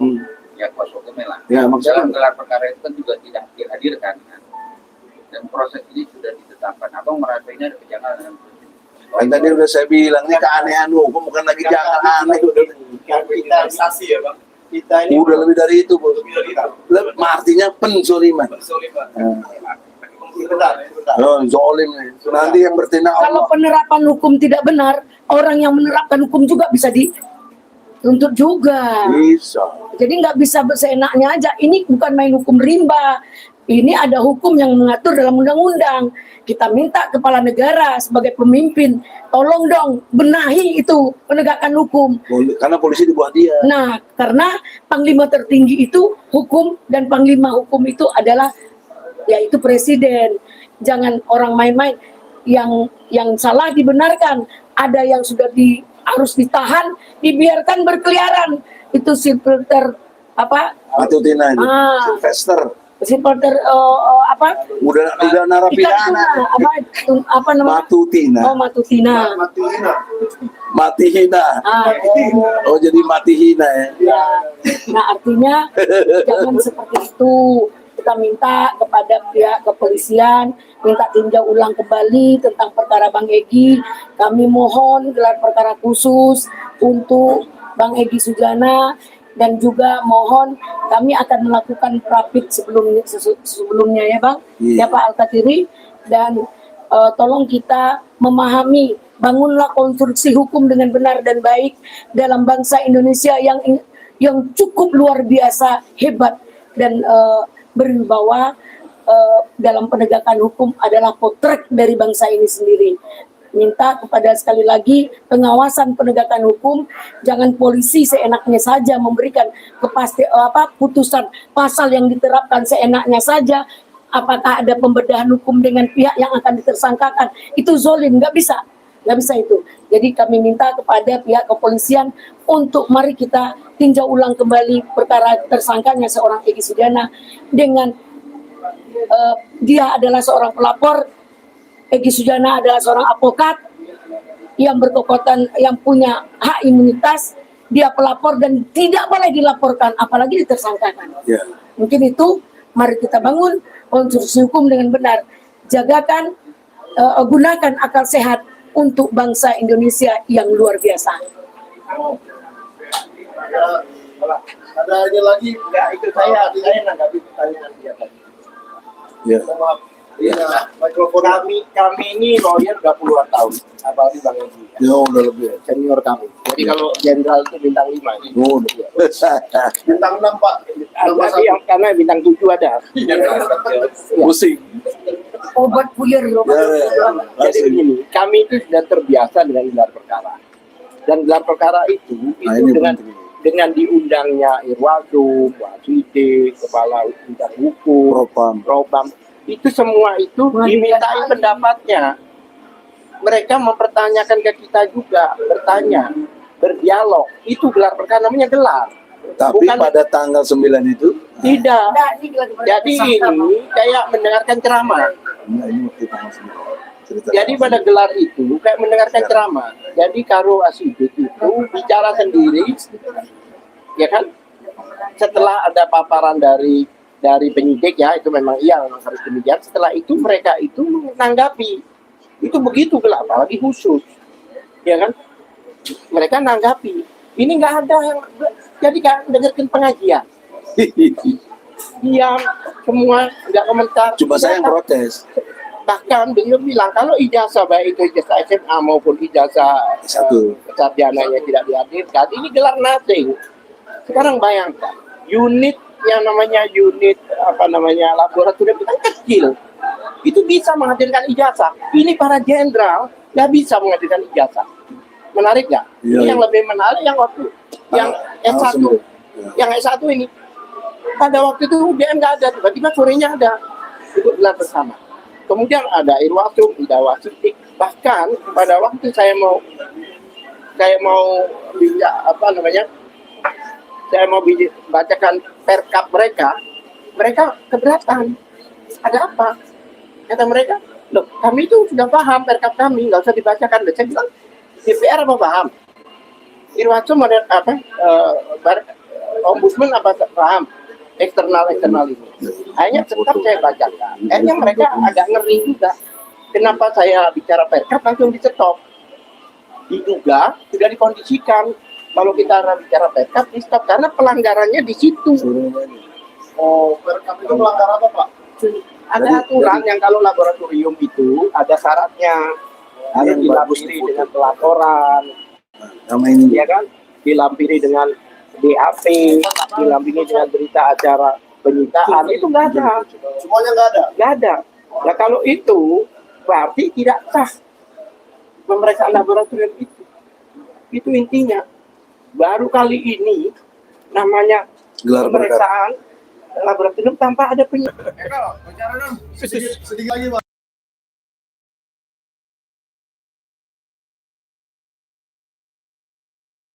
Hmm. ya kuasa hukumnya lah. Ya, maksudnya- Dalam gelar perkara itu kan juga tidak dihadirkan kan. Dan proses ini sudah ditetapkan. Abang merasa ini ada kejanggalan dalam proses ini. Kan tadi udah saya bilang ini keanehan hukum bukan lagi jangan aneh. Kriminalisasi ya bang. Kita ini Udah lebih dari itu bos. Artinya penzoliman. sebentar. Oh, zolim nih. Nanti yang bertindak Kalau Allah. penerapan hukum tidak benar, orang yang menerapkan hukum juga bisa dituntut juga. Bisa. Jadi nggak bisa seenaknya aja. Ini bukan main hukum rimba. Ini ada hukum yang mengatur dalam undang-undang. Kita minta kepala negara sebagai pemimpin, tolong dong benahi itu penegakan hukum. Karena polisi dibuat dia. Nah, karena panglima tertinggi itu hukum dan panglima hukum itu adalah yaitu presiden. Jangan orang main-main yang salah dibenarkan. Ada yang sudah harus ditahan, dibiarkan berkeliaran. Itu Sylvester apa? Matutina ini. Ah. Sylvester udah narapidana. Apa namanya? Matutina. Oh, Matutina. Mati hina. Oh jadi mati hina ya. Ya. Nah, artinya jangan seperti itu. Kita minta kepada pihak kepolisian minta tinjau ulang kembali tentang perkara Bang Egy. Kami mohon gelar perkara khusus untuk Bang Egy Sujana dan juga mohon kami akan melakukan rapid sebelumnya ya Bang, ya Pak Al-Katiri, dan tolong kita memahami, bangunlah konstruksi hukum dengan benar dan baik dalam bangsa Indonesia yang cukup luar biasa hebat dan berwibawa dalam penegakan hukum adalah potret dari bangsa ini sendiri. Minta kepada sekali lagi pengawasan penegakan hukum, jangan polisi seenaknya saja memberikan putusan pasal yang diterapkan seenaknya saja. Apakah ada pembedahan hukum dengan pihak yang akan ditersangkakan? Itu zolim, nggak bisa itu. Jadi kami minta kepada pihak kepolisian untuk mari kita tinjau ulang kembali perkara tersangkanya seorang Egy Sujana dengan dia adalah seorang pelapor. Egy Sujana adalah seorang advokat yang berkekuatan, yang punya hak imunitas. Dia pelapor dan tidak boleh dilaporkan, apalagi ditersangkakan. Ya. Mungkin itu, mari kita bangun konstruksi hukum dengan benar. Jagakan, gunakan akal sehat untuk bangsa Indonesia yang luar biasa. Ada ini lagi. Enggak, itu saya nanggapi pertanyaan dia tadi. Ya. Maaf. Ya. Iya, mikrofon Kami ini lawyer udah puluhan tahun, apalagi Bang Edi. Ya udah lebih. Senior kami. Jadi kalau jenderal itu bintang 5. Oh, udah. bintang 6 Pak. Nomor Tapi yang karena bintang 7 ada. Ya. Pusing. Obat puyer loh. Ya, ya. Jadi begini, kami itu sudah terbiasa dengan gelar perkara. Dan gelar perkara itu Nah, ini dengan penting. dengan diundangnya Irwasum, Wasidik, Kepala Bidang Hukum, Propam, itu semua itu dimintai pendapatnya. Mereka mempertanyakan ke kita juga, bertanya, berdialog. Itu gelar perkara, namanya gelar. Tapi Bukan- pada tanggal 9 itu, Tidak. Nah, ini lagi Jadi ini kayak mendengarkan ceramah. nah ini waktu tanggal 9. Cerita Jadi tanggal pada gelar itu kayak mendengarkan ceramah. Jadi Karo Asidik itu bicara sendiri, ya kan? Setelah ada paparan dari penyidik ya, itu memang harus demikian. Setelah itu mereka itu menanggapi. Itu begitu gelap, apalagi khusus, ya kan? Mereka nanggapi. Ini nggak ada yang jadi nggak dengarkan pengajian. Diam semua, nggak komentar. Cuma saya yang protes. Bahkan beliau bilang kalau ijazah baik itu ijazah SMA maupun ijazah Satu. sarjananya tidak dihadirkan, ini gelar nothing. Sekarang bayangkan unit yang namanya laboratorium itu kan kecil, itu bisa menghadirkan ijazah. Ini para jenderal nggak bisa menghadirkan ijazah. Menarik nggak? Iya, Ini iya. yang lebih menarik yang waktu yang S1, yang S1 ini. Pada waktu itu UGM nggak ada, tiba-tiba sorenya ada. Itu gelar bersama. Kemudian ada Irwasum, ada Wasidik. Bahkan pada waktu saya mau bacakan perkap mereka keberatan. Ada apa? Kata mereka, loh kami itu sudah paham perkap kami, nggak usah dibacakan. Saya bilang, DPR apa paham? Irwasum ada Ombudsman apa paham? Eksternal ini. Hanya tetap saya bacakan. Kayaknya mereka agak ngeri juga. Kenapa saya bicara perkap langsung di stop? Diduga sudah dikondisikan. Kalau kita bicara perkap di stop karena pelanggarannya di situ. Oh, perkap itu melanggar apa Pak? Ada aturan yang kalau laboratorium itu ada syaratnya harus Yang bagus dilampiri difoto. dengan pelaporan, Sama ini. ya kan? Dilampiri dengan DAP, dilampiri dengan berita acara penyitaan, itu nggak ada. Semuanya nggak ada. Nggak ada. Nah kalau itu berarti tidak sah pemeriksaan laboratorium itu. Itu intinya. Baru kali ini namanya Gelar perkara. pemeriksaan laboratorium tanpa ada Sedikit lagi Pak.